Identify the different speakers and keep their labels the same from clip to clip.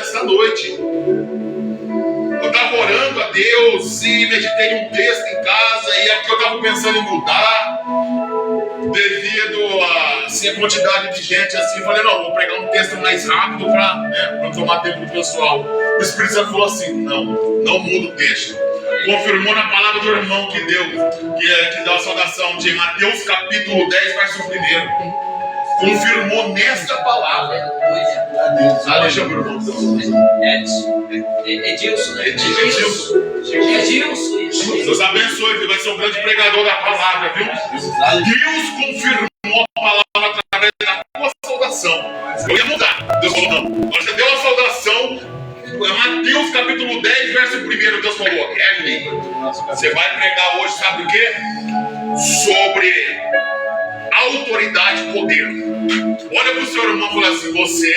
Speaker 1: nessa noite. Eu estava orando a Deus e meditei um texto em casa, e aqui eu estava pensando em mudar, devido a assim, a quantidade de gente assim. Falei, não, vou pregar um texto mais rápido para não tomar tempo do pessoal. O Espírito Santo falou assim, não muda o texto. Confirmou na palavra do irmão que deu, que dá a saudação de Mateus capítulo 10, verso 1. Confirmou nesta palavra. Deixa eu ver o nome. Edilson, né? Edilson. Deus abençoe, ele vai ser um grande pregador da palavra, viu? Deus confirmou a palavra através da tua saudação. Eu ia mudar. Deus falou, não. Você deu a saudação. Mateus capítulo 10, verso 1. Deus falou, Kelly, você vai pregar hoje, sabe o quê? Sobre autoridade e poder. Olha para o seu irmão e fala assim, você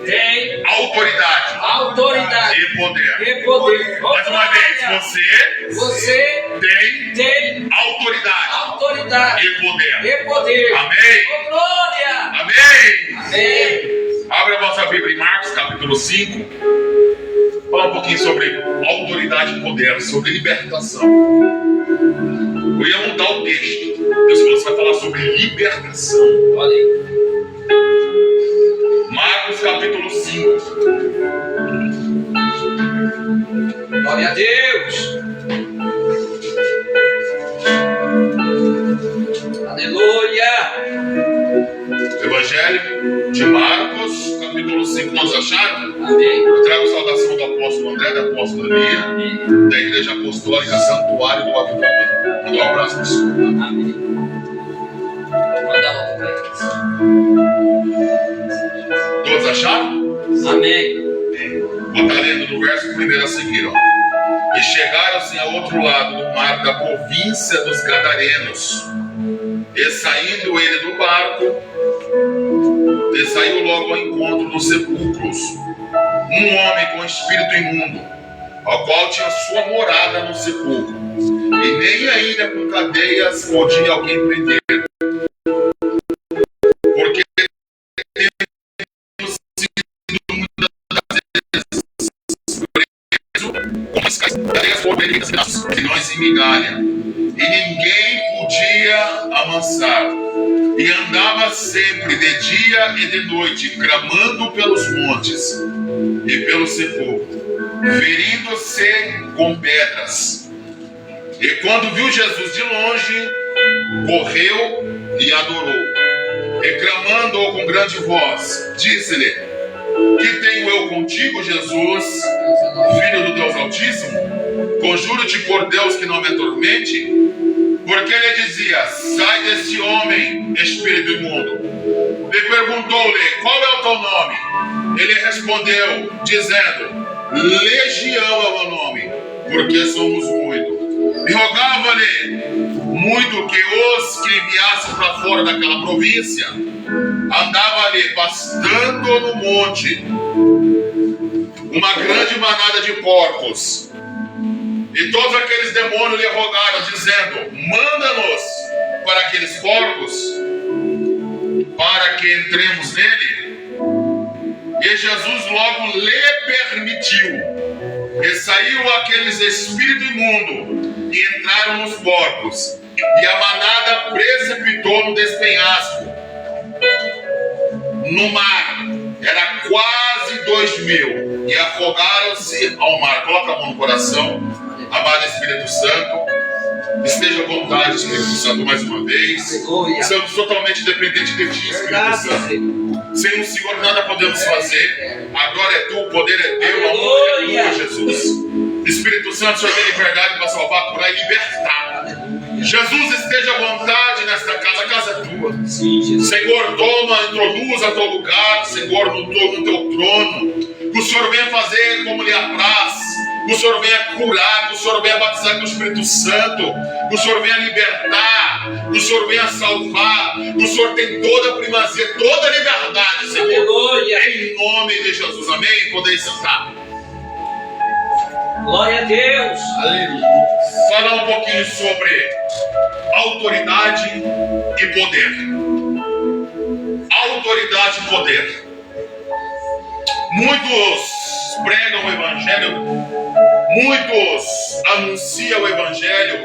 Speaker 1: tem autoridade e poder. Mais uma vez, você tem autoridade e poder. Amém? Amém. Abre a vossa Bíblia em Marcos capítulo 5. Fala um pouquinho sobre autoridade e poder, sobre libertação. Eu ia mudar o texto. Deus falou, você vai falar sobre libertação. Olha aí. Marcos capítulo 5. Glória a Deus. Aleluia. Evangelho de Marcos capítulo 5. Nós acharam? Amém. Eu trago saudação do apóstolo André, da apóstola Lia, da igreja apostólica Santuário do Avivamento. Manda um abraço para o senhor. Amém. Vou mandar outro para eles. Todos acharam? Amém. Vou estar lendo no verso 1 a seguir. Ó. E chegaram-se ao outro lado do mar da província dos Gadarenos. E saindo ele do barco, e saiu logo ao encontro dos sepulcros um homem com espírito imundo, ao qual tinha sua morada no sepulcro, e nem ainda com cadeias podia alguém prender, porque tendo sido muitas vezes preso com as cadeias poderidas, grilhões e migalha, e ninguém podia amansar. E andava sempre de dia e de noite, clamando pelos montes e pelos sepulcros, ferindo-se com pedras. E quando viu Jesus de longe, correu e adorou. E clamando com grande voz, disse-lhe, que tenho eu contigo, Jesus, Filho do Deus Altíssimo? Conjuro-te por Deus que não me atormente. Porque ele dizia, sai deste homem, espírito imundo. E perguntou-lhe, qual é o teu nome? Ele respondeu, dizendo, Legião é o meu nome, porque somos muito. E rogava-lhe muito que os que enviassem para fora daquela província. Andava-lhe pastando no monte uma grande manada de porcos. E todos aqueles demônios lhe rogaram, dizendo, manda-nos para aqueles porcos, para que entremos nele. E Jesus logo lhe permitiu. E saiu aqueles espíritos imundos, e entraram nos porcos. E a manada precipitou no despenhasco, no mar. Era quase 2.000. E afogaram-se ao mar. Coloca a mão no coração. Amado Espírito Santo, esteja à vontade, Espírito Santo, mais uma vez. Somos totalmente dependentes de Ti, Espírito Santo. Sem o Senhor nada podemos fazer. A glória é Tua, o poder é Teu, o amor é Teu, Jesus. Espírito Santo, o Senhor tem liberdade para salvar, curar e libertar. Jesus, esteja à vontade nesta casa, a casa é Tua. Senhor, toma, introduza a Teu lugar, Senhor, no Teu trono. Que o Senhor venha fazer como lhe apraz. Que o Senhor venha curar, que o Senhor venha batizar com o Espírito Santo, que o Senhor venha libertar, que o Senhor venha salvar, que o Senhor tem toda a primazia, toda a liberdade, Senhor. Aleluia. Em nome de Jesus, amém? Podem sentar.
Speaker 2: Glória a Deus.
Speaker 1: Aleluia. Falar um pouquinho sobre autoridade e poder. Autoridade e poder. Muitos pregam o Evangelho, muitos anunciam o Evangelho,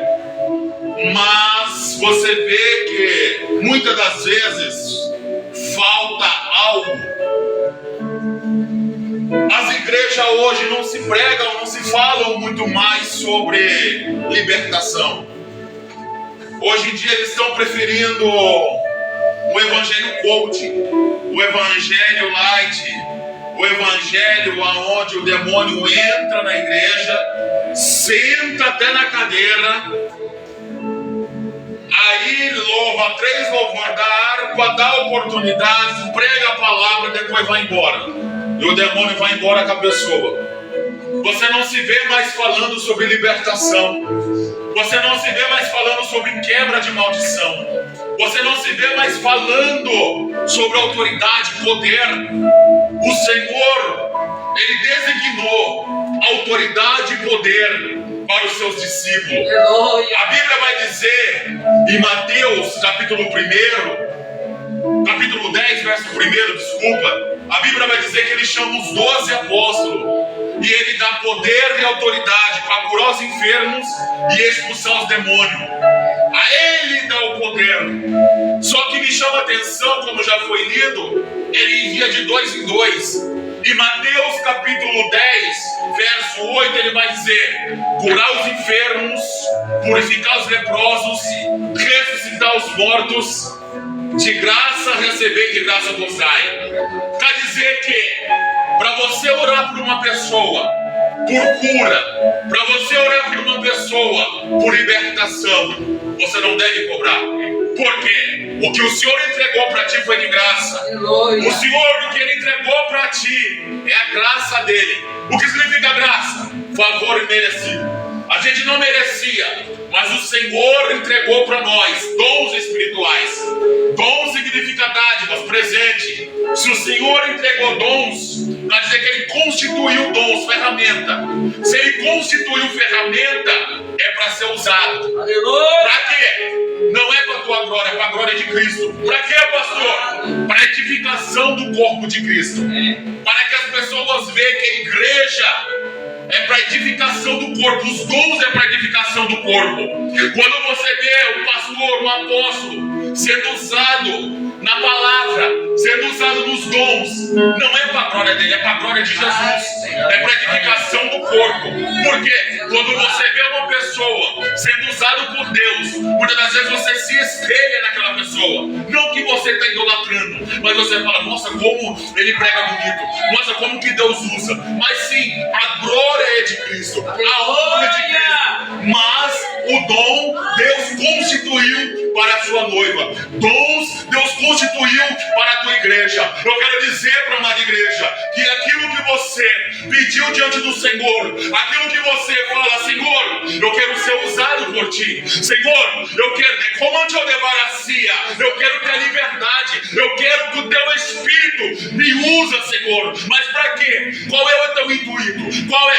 Speaker 1: mas você vê que muitas das vezes falta algo. As igrejas hoje não se pregam, não se falam muito mais sobre libertação. Hoje em dia eles estão preferindo o Evangelho coach, o Evangelho light, o Evangelho onde o demônio entra na igreja, senta até na cadeira, aí louva 3 louvores da harpa, dá oportunidade, prega a palavra, depois vai embora. E o demônio vai embora com a pessoa. Você não se vê mais falando sobre libertação. Você não se vê mais falando sobre quebra de maldição. Você não se vê mais falando sobre autoridade, poder. O Senhor, Ele designou autoridade e poder para os seus discípulos. A Bíblia vai dizer em Mateus capítulo 10, verso 1, desculpa. A Bíblia vai dizer que Ele chama os 12 apóstolos e Ele dá poder e autoridade para curar os enfermos e expulsar os demônios. A Ele dá o poder. Só que me chama a atenção, como já foi lido, Ele envia de 2 em 2. Em Mateus capítulo 10, verso 8, Ele vai dizer: curar os enfermos, purificar os leprosos, ressuscitar os mortos, de graça receber, de graça gozai. Quer dizer que para você orar por uma pessoa por cura, para você orar por uma pessoa por libertação, você não deve cobrar. Por quê? O que o Senhor entregou para ti foi de graça. Aleluia. O Senhor, o que Ele entregou para ti é a graça dele. O que significa graça? Favor imerecido. A gente não merecia, mas o Senhor entregou para nós dons espirituais. Dons significa dádivas, presente. Se o Senhor entregou dons, vai dizer que Ele constituiu dons, ferramenta. Se Ele constituiu ferramenta, é para ser usado. Aleluia! Para quê? Não é para a tua glória, é para a glória de Cristo. Para quê, pastor? Para a edificação do corpo de Cristo. Para que as pessoas vejam que a igreja é para edificação do corpo, os dons é para edificação do corpo. Quando você vê o pastor, o apóstolo sendo usado na palavra, sendo usado nos dons, não é para a glória dele, é para a glória de Jesus, é para edificação do corpo. Porque quando você vê uma pessoa sendo usada por Deus, muitas das vezes você se espelha naquela pessoa, não que você está idolatrando, mas você fala: nossa, como ele prega bonito, nossa, como que Deus usa. Mas sim, a glória é de Cristo, a honra é de Cristo, mas o dom Deus constituiu para a sua noiva, dons Deus constituiu para a tua igreja. Eu quero dizer para a amada igreja que aquilo que você pediu diante do Senhor, aquilo que você fala: Senhor, eu quero ser usado por ti, Senhor, eu quero, eu quero ter liberdade, eu quero que o teu Espírito me usa, Senhor. Mas para quê? Qual é o teu intuito? Qual é?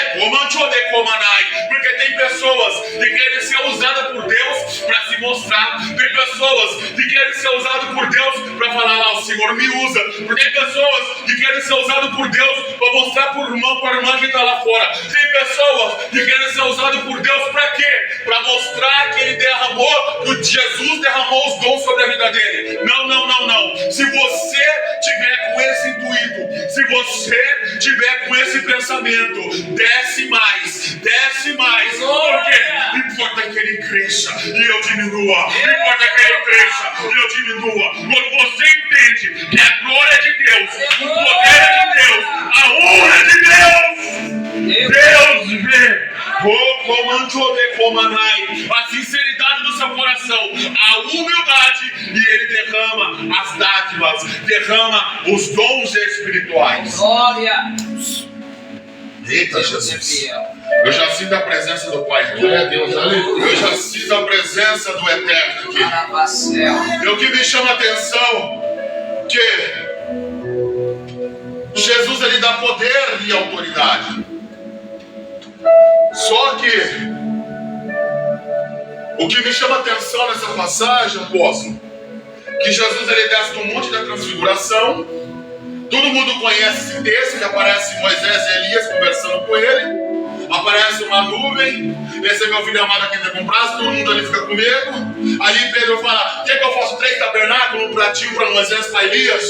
Speaker 1: Porque tem pessoas que querem ser usadas por Deus para se mostrar, tem pessoas que querem ser usadas por Deus para falar: lá, o Senhor me usa. Tem pessoas que querem ser usadas por Deus para mostrar para o irmão, para a irmã que está lá fora. Tem pessoas que querem ser usadas por Deus para quê? Para mostrar que Ele derramou, que Jesus derramou os dons sobre a vida dele. Não. Se você tiver com esse intuito, se você tiver com esse pensamento, desce mais. Porque importa que ele cresça e eu diminua. Importa que ele cresça e eu diminua. Quando você entende que a glória é de Deus, o poder é de Deus, a honra é de Deus, Deus vê a sinceridade do seu coração, a humildade, e Ele derrama as dádivas, derrama os dons espirituais. Glória! Eita, Jesus! Eu já sinto a presença do Pai. Glória a Deus, aleluia. Eu já sinto a presença do Eterno aqui. E o que me chama a atenção que Jesus, Ele dá poder e autoridade. Só que o que me chama a atenção nessa passagem, apóstolo, que Jesus, Ele desce do monte da transfiguração, Todo mundo conhece esse texto que aparece Moisés e Elias conversando com ele. Aparece uma nuvem. Esse é meu filho amado aqui tem comprado. Todo mundo ali fica com medo. Ali Pedro fala: quer que eu faça 3 tabernáculos, um pratinho para Moisés, para Elias?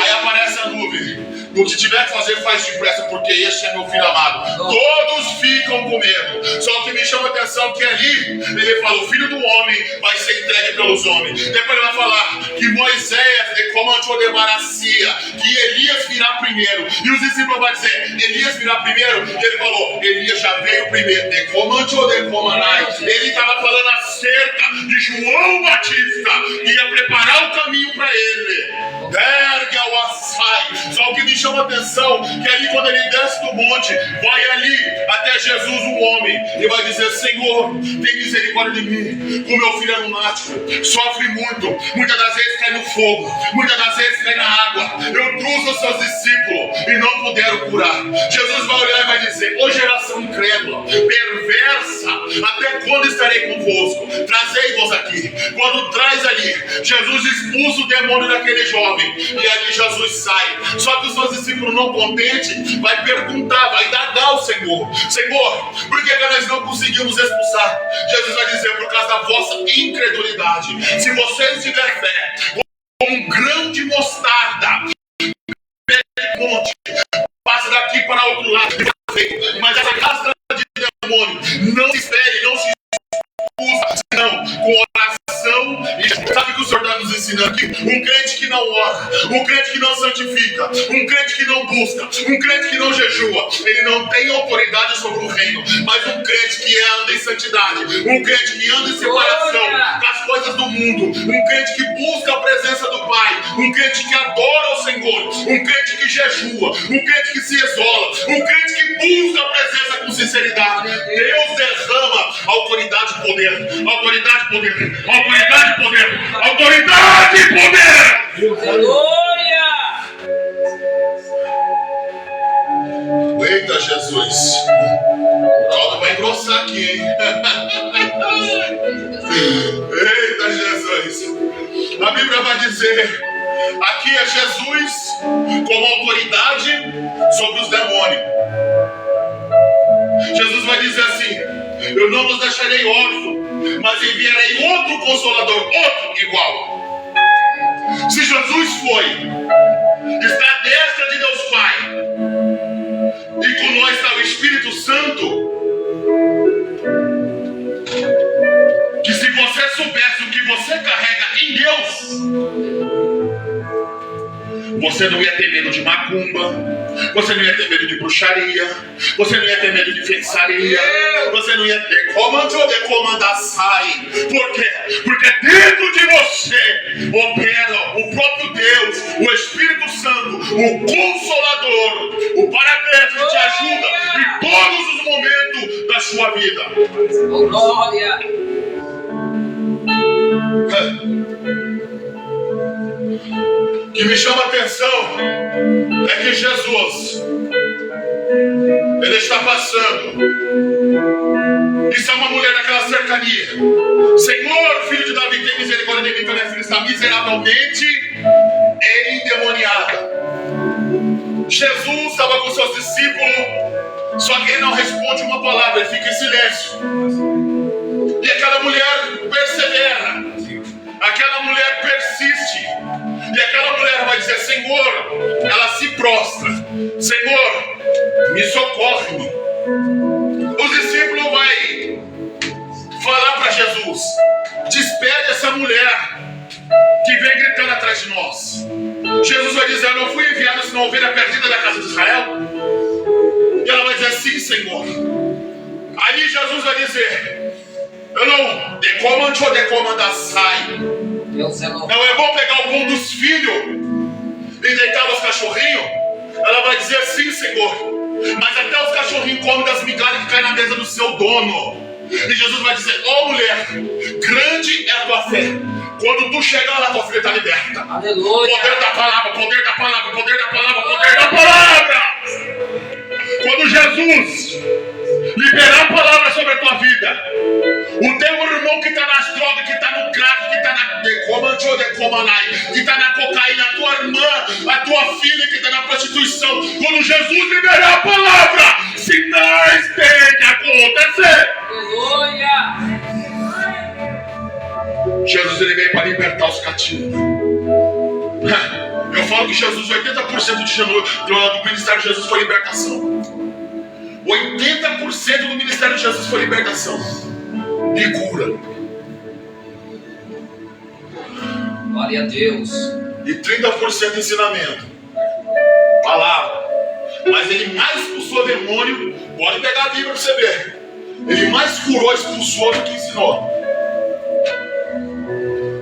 Speaker 1: Aí aparece a nuvem. O que tiver que fazer, faz depressa, porque este é meu filho amado. Todos ficam com medo. Só que me chama a atenção que ali ele fala: o filho do homem vai ser entregue pelos homens. Depois ele vai falar que Moisés comandou de Maracia, que Elias virá primeiro. E os discípulos vão dizer: Elias virá primeiro. E ele falou: Elias já veio primeiro. De comandou de Comanai. Ele estava falando acerca de João Batista, que ia preparar o caminho para ele. Ergue ao assai. Só que me chama a atenção que ali quando ele desce do monte, vai ali até Jesus o homem e vai dizer: Senhor, tem misericórdia de mim, o meu filho é lunático, sofre muito, muitas das vezes cai no fogo, muitas das vezes cai na água. Eu trouxe os seus discípulos e não puderam curar. Jesus vai olhar e vai dizer: ô geração incrédula, perversa, até quando estarei convosco? Trazei-vos aqui. Quando traz ali, Jesus expulsa o demônio daquele jovem e ali Jesus sai. Só que os seus discípulos não contentes vai perguntar, vai dar ao Senhor: Senhor, por que nós não conseguimos expulsar? Jesus vai dizer: por causa da vossa incredulidade. Se vocês tiverem fé como um grão de mostarda, monte, passa daqui para outro lado, mas essa castra de demônio não se espere, não se expulsa, senão com oração. E sabe o que o Senhor está nos ensinando aqui? Um crente que não ora, um crente que não santifica, um crente que não busca, um crente que não jejua, ele não tem autoridade sobre o reino. Mas um crente que anda em santidade, um crente que anda em separação das coisas do mundo, um crente que busca a presença do Pai, um crente que adora o Senhor, um crente que jejua, um crente que se isola, um crente que busca a presença com sinceridade, Deus derrama autoridade e poder. Autoridade e poder. Autoridade e poder. Autoridade e poder.
Speaker 2: Aleluia!
Speaker 1: Eita Jesus. O caldo vai engrossar aqui, hein? Eita Jesus. A Bíblia vai dizer: aqui é Jesus como autoridade sobre os demônios. Jesus vai dizer assim: eu não vos deixarei órfãos, mas enviarei outro Consolador, outro igual. Se Jesus foi, está à destra de Deus Pai, e com nós está o Espírito Santo, que se você soubesse o que você carrega em Deus, você não ia ter medo de macumba, você não ia ter medo de bruxaria, você não ia ter medo de feitiçaria, você não ia ter comandar sai. Por quê? Porque dentro de você opera o próprio Deus, o Espírito Santo, o Consolador, o Paracleto que te ajuda em todos os momentos da sua vida.
Speaker 2: Glória!
Speaker 1: O que me chama a atenção é que Jesus, ele está passando. Isso é uma mulher daquela cercania. Senhor, filho de Davi, tem misericórdia de mim, que minha filha está miseravelmente endemoniada. Jesus estava com seus discípulos, só que ele não responde uma palavra, ele fica em silêncio. E aquela mulher persevera, aquela mulher persiste. E aquela mulher vai dizer: Senhor, ela se prostra, Senhor, me socorre-me. Os discípulos vão falar para Jesus: despede essa mulher que vem gritando atrás de nós. Jesus vai dizer: eu não fui enviado senão ovelha perdida da casa de Israel. E ela vai dizer: sim, Senhor. Aí Jesus vai dizer: eu não decomandar sai. Não é bom pegar o pão dos filhos e deitar nos cachorrinhos? Ela vai dizer: sim, Senhor. Mas até os cachorrinhos comem das migalhas que caem na mesa do seu dono. E Jesus vai dizer: ó mulher, grande é a tua fé. Quando tu chegar lá, tua filha está liberta.
Speaker 2: Aleluia!
Speaker 1: Poder da palavra, poder da palavra, poder da palavra, poder da palavra. Quando Jesus liberar a palavra sobre a tua vida, o teu irmão que está nas drogas, que está no crack, que está que está na cocaína, a tua irmã, a tua filha que está na prostituição. Quando Jesus liberar a palavra, sinais têm que acontecer.
Speaker 2: Aleluia.
Speaker 1: Jesus ele veio para libertar os cativos. Eu falo que Jesus, 80% do ministério de Jesus foi libertação. 80% do ministério de Jesus foi libertação e cura.
Speaker 2: Glória a Deus.
Speaker 1: E 30% ensinamento. Palavra. Mas ele mais expulsou demônio. Pode pegar a Bíblia para você ver. Ele mais curou, expulsou do que ensinou.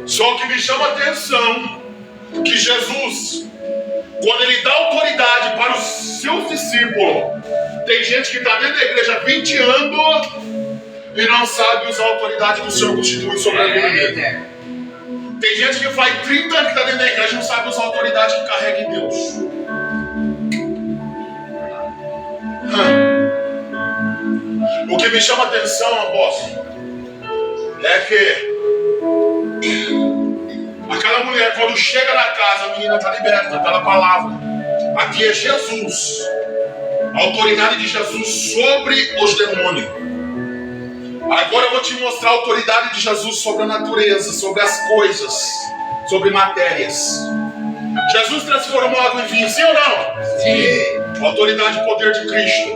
Speaker 1: Só que me chama a atenção que Jesus, quando ele dá autoridade para os seus discípulos, tem gente que está dentro da igreja há 20 anos e não sabe usar a autoridade que o Senhor constitui sobre a vida dele. Tem gente que faz 30 anos que está dentro da igreja e não sabe usar a autoridade que carrega em Deus. O que me chama a atenção, apóstolo, é que aquela mulher, quando chega na casa, a menina está liberta pela palavra. Aqui é Jesus, a autoridade de Jesus sobre os demônios. Agora eu vou te mostrar a autoridade de Jesus sobre a natureza, sobre as coisas, sobre matérias. Jesus transformou água em vinho, sim ou não?
Speaker 2: Sim.
Speaker 1: Autoridade e poder de Cristo.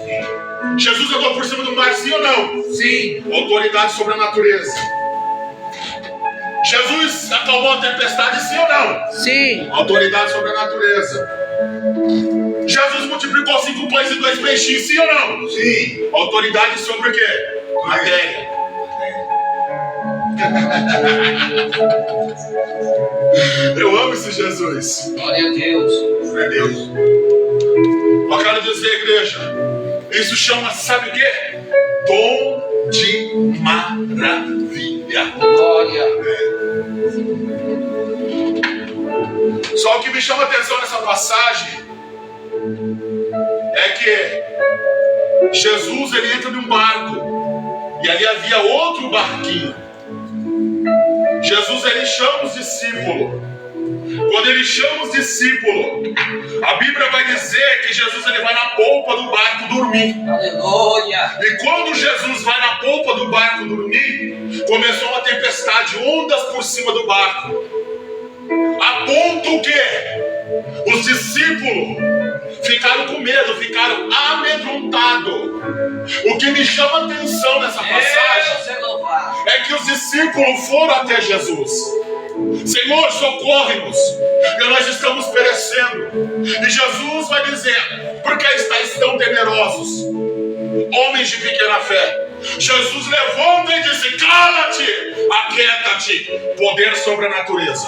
Speaker 1: Sim. Jesus andou por cima do mar, sim ou não?
Speaker 2: Sim.
Speaker 1: Autoridade sobre a natureza. Jesus acalmou a tempestade, sim ou não?
Speaker 2: Sim.
Speaker 1: Autoridade sobre a natureza. Jesus multiplicou 5 pães e 2 peixinhos, sim ou não? Sim. Autoridade sobre o quê? Matéria. Eu amo esse Jesus.
Speaker 2: Glória a Deus.
Speaker 1: É Deus. Eu quero dizer, igreja, isso chama, sabe o quê? Dom de maravilha.
Speaker 2: Glória.
Speaker 1: Só o que me chama a atenção nessa passagem é que Jesus ele entra num barco e ali havia outro barquinho. Jesus ele chama os discípulos. Quando ele chama os discípulos, a Bíblia vai dizer que Jesus ele vai na polpa do barco dormir.
Speaker 2: Aleluia.
Speaker 1: E quando Jesus vai na polpa do barco dormir, começou uma tempestade, ondas por cima do barco. A ponto que os discípulos ficaram com medo, ficaram amedrontados. O que me chama a atenção nessa passagem é que os discípulos foram até Jesus. Senhor, socorre-nos, que nós estamos perecendo. E Jesus vai dizer: por que estáis tão temerosos, homens de pequena fé? Jesus levanta e disse: cala-te, aquieta-te. Poder sobre a natureza.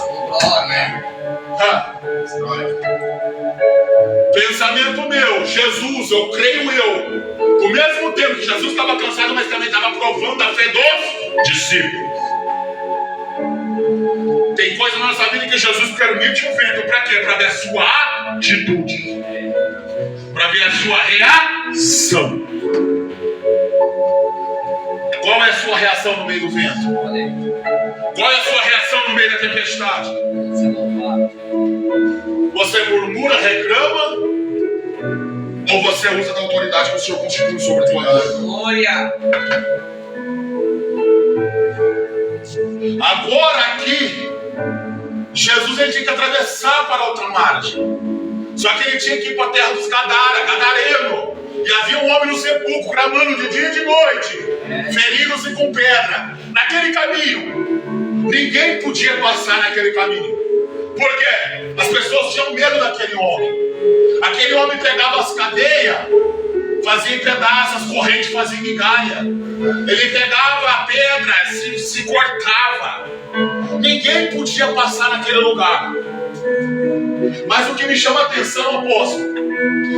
Speaker 1: Pensamento meu, Jesus, eu creio eu. Ao mesmo tempo que Jesus estava cansado, mas também estava provando a fé dos discípulos. Tem coisa na nossa vida que Jesus permite o vento. Para quê? Para ver a sua atitude, para ver a sua reação. Qual é a sua reação no meio do vento? Qual é a sua reação no meio da tempestade? Você murmura, reclama? Ou você usa da autoridade que o Senhor constitui sobre a tua vida?
Speaker 2: Glória.
Speaker 1: Agora aqui, Jesus ele tinha que atravessar para a outra margem. Só que ele tinha que ir para a terra dos Gadareno. E havia um homem no sepulcro, clamando de dia e de noite, feridos e com pedra. Naquele caminho, ninguém podia passar naquele caminho. Por quê? As pessoas tinham medo daquele homem. Aquele homem pegava as cadeias, fazia em pedaços, as correntes fazia migalha. Ele pegava a pedra, se cortava. Ninguém podia passar naquele lugar. Mas o que me chama a atenção, apóstolo,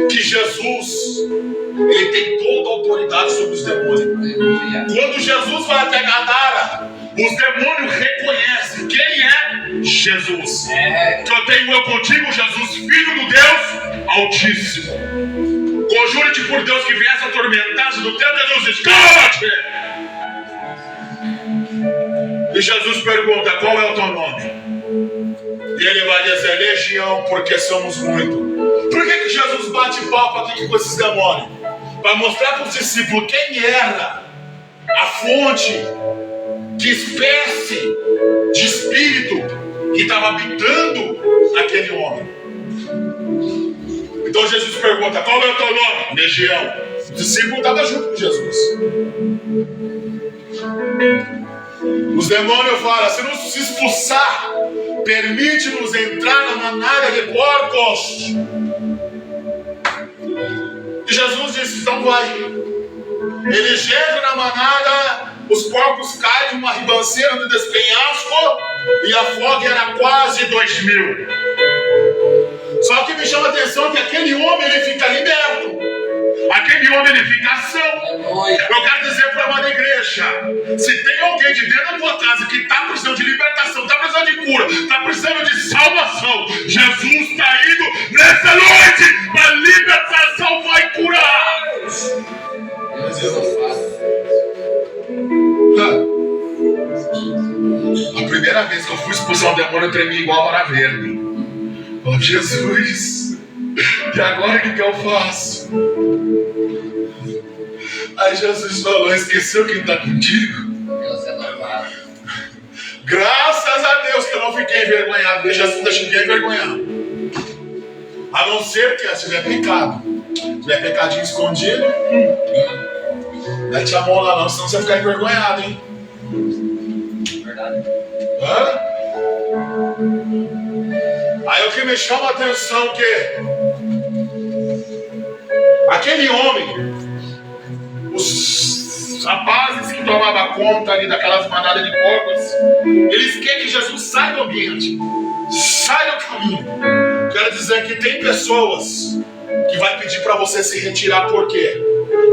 Speaker 1: que Jesus, ele tem toda a autoridade sobre os demônios. Quando Jesus vai até Gadara, os demônios reconhecem quem é Jesus. Que eu tenho eu contigo, Jesus, Filho do Deus Altíssimo. Conjure-te por Deus que viesse atormentar-se do teu. Jesus diz: cala-te! E Jesus pergunta: qual é o teu nome? E ele vai dizer: Legião, porque somos muito. Por que Jesus bate papo aqui com esses demônios? Para mostrar para os discípulos quem era a fonte, que espécie de espírito que estava habitando naquele homem. Então Jesus pergunta: qual é o teu nome? Legião. O discípulo estava junto com Jesus. Os demônios falam: se nos expulsar, permite-nos entrar na manada de porcos. E Jesus disse: então vai. Ele chega na manada, os porcos caem de uma ribanceira de despenhasco e a foga era quase 2.000. Só que me chama a atenção que aquele homem ele fica liberto. Aquele homem ele fica ação. Eu quero dizer para a amada igreja: se tem alguém de dentro da tua casa que está precisando de libertação, está precisando de cura, está precisando de salvação, Jesus está indo nessa noite. A libertação vai curar. A primeira vez que eu fui expulsar um demônio, eu tremi igual a vara verde. Oh, Jesus, e agora o que eu faço? Aí Jesus falou: esqueceu quem está contigo?
Speaker 2: Deus é louvado.
Speaker 1: Graças a Deus que eu não fiquei envergonhado. Deixa ninguém envergonhado. A não ser que tiver pecado. Se tiver pecadinho escondido, mete a mão lá não, senão você vai ficar envergonhado, hein?
Speaker 2: Verdade.
Speaker 1: Hã? Aí o que me chama a atenção que aquele homem, os rapazes que tomavam conta ali daquelas manadas de porcos, eles querem que Jesus saia do ambiente, saia do caminho. Quero dizer que tem pessoas que vai pedir para você se retirar. Por quê?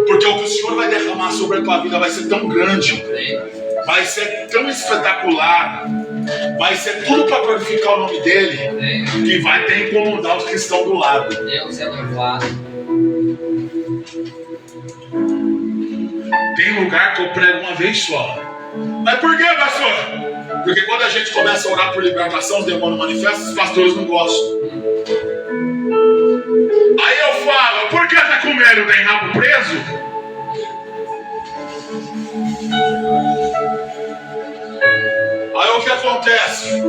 Speaker 1: Porque o que o Senhor vai derramar sobre a tua vida vai ser tão grande, vai ser tão espetacular, vai ser tudo para glorificar o nome dele, que vai até incomodar os que estão do lado.
Speaker 2: Deus é louvado.
Speaker 1: Tem lugar que eu prego uma vez só. Mas por quê, pastor? Porque quando a gente começa a orar por libertação, os demônios manifestam, os pastores não gostam. Aí eu falo: por que tá comendo? Tem rabo preso? Aí o que acontece?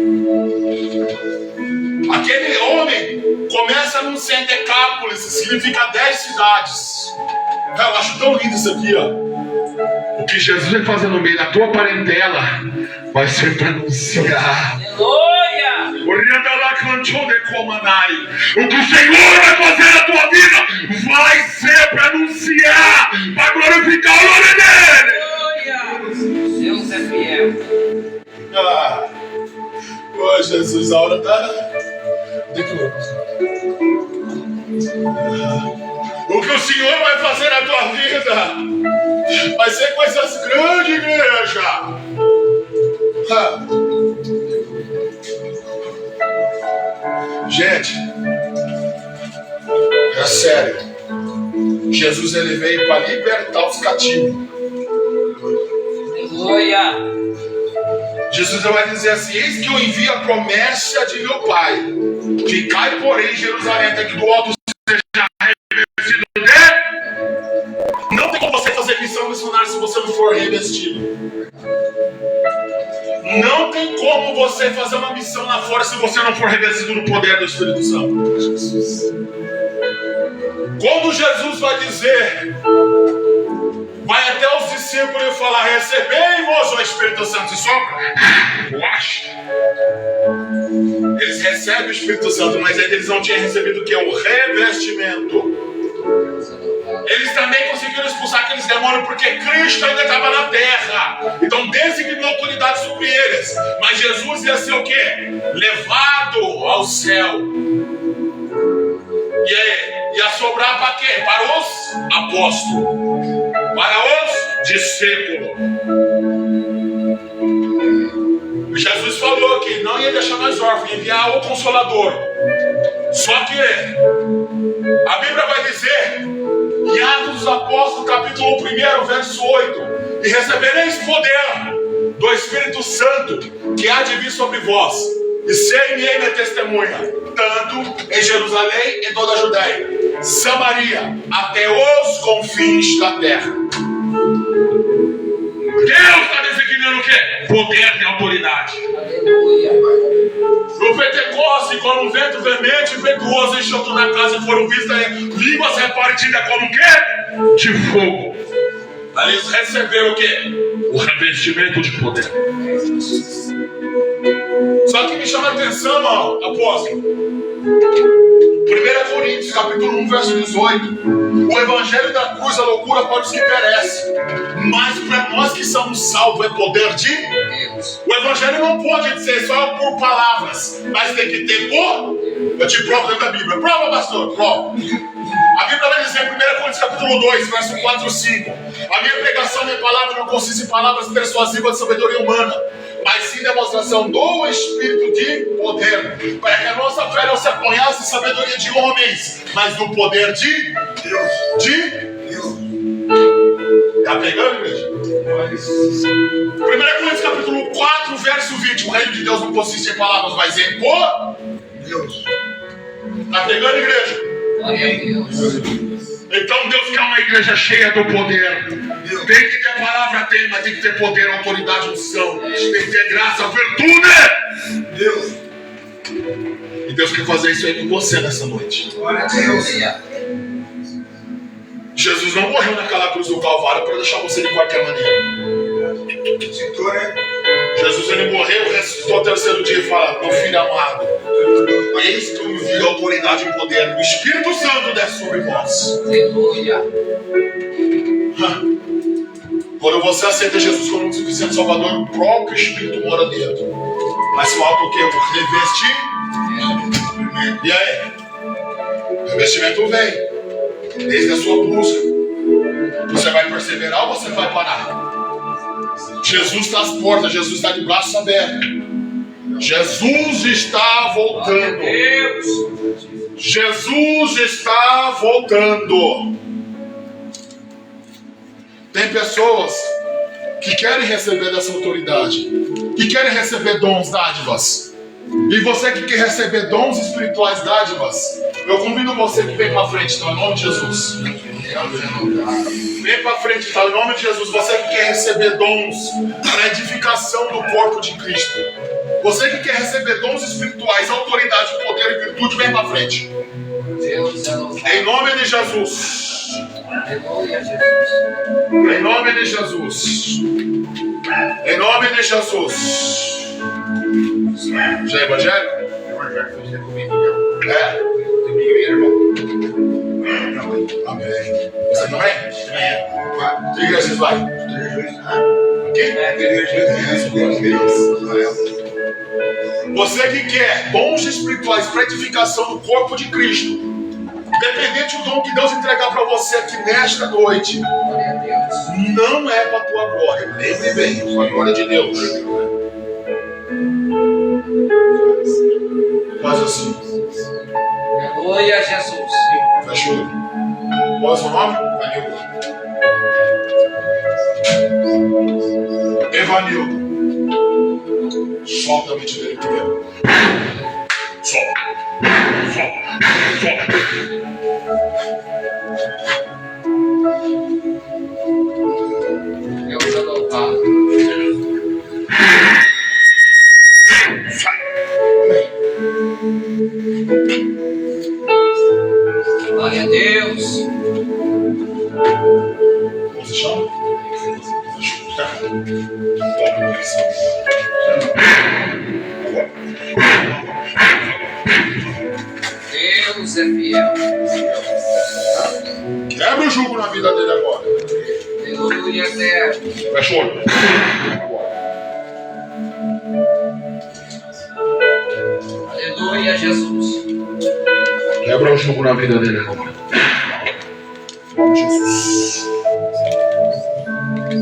Speaker 1: Aquele homem começa a anunciar em Decápolis, significa 10 cidades. Cara, eu acho tão lindo isso aqui, ó. O que Jesus vai fazer no meio da tua parentela vai ser para anunciar.
Speaker 2: Aleluia!
Speaker 1: O que o Senhor vai fazer na tua vida vai ser para anunciar, para glorificar o nome dele.
Speaker 2: Deus é fiel.
Speaker 1: Oh, Jesus, a hora tá. O que o Senhor vai fazer na tua vida vai ser coisas grandes, igreja. Gente, é sério. Jesus ele veio para libertar os cativos.
Speaker 2: Aleluia!
Speaker 1: Jesus vai dizer assim: eis que eu envio a promessa de meu Pai. Ficai, porém, em Jerusalém, até que do alto seja revestido de... Não tem como você fazer missão missionária se você não for revestido. Não tem como você fazer uma missão lá fora se você não for revestido no poder do Espírito Santo. Jesus. Quando Jesus vai dizer, vai até os discípulos e falar: recebei-vos o Espírito Santo e sopra. Relaxa. Eles recebem o Espírito Santo, mas eles não tinham recebido o que? O revestimento. Eles também conseguiram expulsar aqueles demônios porque Cristo ainda estava na terra. Então designou autoridade sobre eles. Mas Jesus ia ser o quê? Levado ao céu. E aí, ia sobrar para quê? Para os apóstolos, para os discípulos. Jesus falou que não ia deixar nós órfãos, ia enviar o Consolador. Só que a Bíblia vai dizer em Atos dos Apóstolos, capítulo 1, verso 8: e recebereis poder do Espírito Santo que há de vir sobre vós, e ser-me-ei minha testemunha, tanto em Jerusalém, em toda a Judéia, Samaria, até os confins da terra. Deus está designando o quê? Poder e autoridade.
Speaker 2: Aleluia.
Speaker 1: No Pentecoste, quando um vento veemente e impetuoso encheu toda a casa e foram vistas línguas repartidas como o quê? De fogo. Ali eles receberam o quê? O revestimento de poder. Só que me chama a atenção, apóstolo. 1 Coríntios, capítulo 1, verso 18. O evangelho da cruz, a loucura para os que perecem, mas para nós que somos salvos é poder de Deus. O evangelho não pode ser só por palavras, mas tem que ter por. Eu te provo dentro da Bíblia. Prova, pastor, prova. A Bíblia vai dizer em 1 Coríntios capítulo 2, verso 4 e 5. A minha pregação, minha palavra não consiste em palavras persuasivas de sabedoria humana, mas sim demonstração do Espírito de poder, para que a nossa fé não se apoiasse em sabedoria de homens, mas no poder de Deus. De Deus. Está pegando, igreja? 1 Coríntios capítulo 4, verso 20. O reino de Deus não consiste em palavras, mas em por Deus. Está pegando, igreja?
Speaker 2: Glória a Deus.
Speaker 1: Então Deus quer uma igreja cheia do poder. Tem que ter palavra, tem, mas tem que ter poder, autoridade, unção. Tem que ter graça, virtude. Deus. E Deus quer fazer isso aí com você nessa noite.
Speaker 2: Glória a Deus.
Speaker 1: Jesus não morreu naquela cruz do Calvário para deixar você de qualquer maneira. Jesus ele morreu, ressuscitou ao terceiro dia e fala: meu filho amado, eis que eu me vi autoridade e poder. O Espírito Santo desce sobre vós.
Speaker 2: Aleluia.
Speaker 1: Quando você aceita Jesus como suficiente Salvador, o próprio Espírito mora dentro. Mas falta o que? O revestimento. E aí? O revestimento vem desde a sua busca. Você vai perseverar ou você vai parar? Jesus está às portas, Jesus está de braços abertos. Jesus está voltando. Jesus está voltando. Tem pessoas que querem receber dessa autoridade, que querem receber dons, dádivas. E você que quer receber dons espirituais, dádivas, eu convido você que vem para frente, tá? Em nome de Jesus. Vem para frente, tá? Em nome de Jesus. Você que quer receber dons para edificação do corpo de Cristo. Você que quer receber dons espirituais, autoridade, poder e virtude, vem para frente. Em nome de Jesus. Em nome de Jesus. Em nome de Jesus. Já é evangélico? É? Amém. Você também? Que igreja você vai? Você que quer dons espirituais para edificação do corpo de Cristo, independente do dom que Deus entregar para você aqui nesta noite, não é para a tua glória. Lembre bem, para a glória de Deus. Faz assim.
Speaker 2: Aleluia, Jesus.
Speaker 1: Fecha o olho. Qual é o seu nome? Evanildo. Solta a mente dele primeiro. Solta.
Speaker 2: Deus é louvado.
Speaker 1: Sai.
Speaker 2: Glória a Deus.
Speaker 1: Como se chama?
Speaker 2: Deus é fiel.
Speaker 1: Quebra o jugo na vida dele agora.
Speaker 2: Aleluia, Deus.
Speaker 1: Fecha o olho.
Speaker 2: Aleluia, Jesus.
Speaker 1: Quebra o jugo na vida dele agora. Em nome de Jesus.